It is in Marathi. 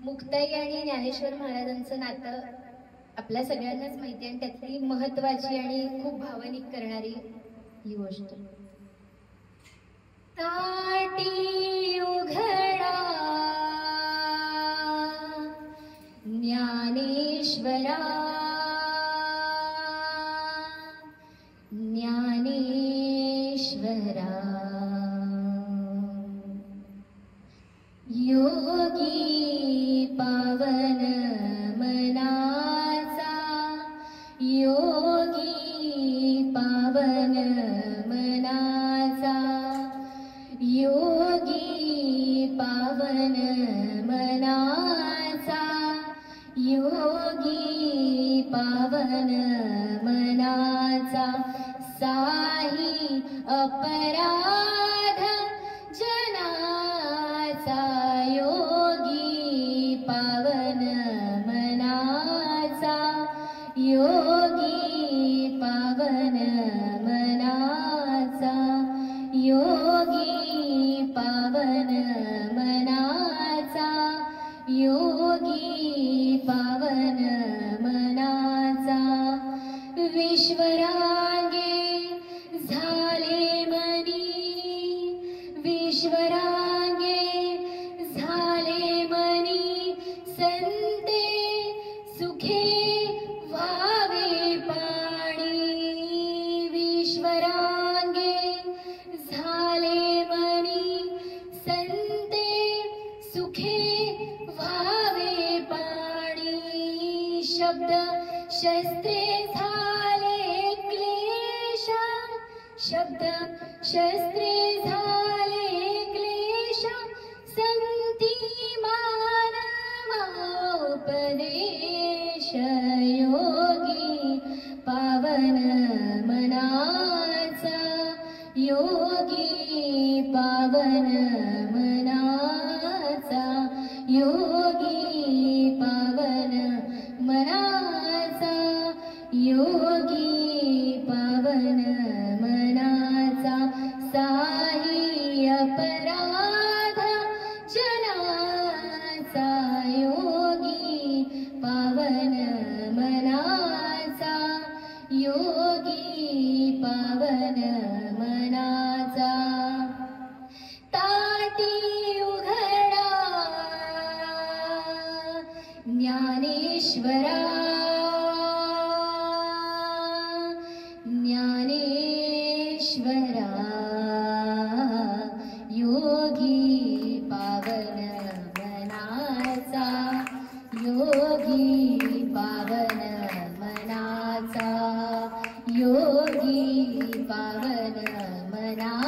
मुक्ताई आणि ज्ञानेश्वर महाराजांचं नातं आपल्या सगळ्यांनाच माहिती आहे आणि त्यातली महत्वाची आणि खूप भावनिक करणारी ही गोष्ट. ताटी उघडा ज्ञानेश्वरा ज्ञानेश्वरा योगी पावन मनाचा योगी पावन मनाचा योगी पावन मनाचा योगी पावन मनाचा साही अपराध जनाचा योगी पावन मनाचा योगी पावन मनाचा योगी पावन मनाचा योगी पावन मनाचा विश्वरांगे झाले मनी विश्वरांगे झाले मनी संते सुखे व्हावे पाणी विश्वरांगे झाले मनी संते सुखे व्हावे पाणी शब्द शस्त्रे झाले क्लेश शब्द शस्त्रे झाले क्लेश संती मानवोपदेश योगी पावन मनाचा योगी पावन मनाचा योगी पावन मनाचा योगी पावन मनाचा साही अपराध जनाचा योगी पावन मनाचा योगी पावन मनाचा ताटी उघडा ज्ञानेश्वरा ज्ञानेश्वरा योगी पावन मनाचा योगी पावन मनाचा योगी पावन मनाचा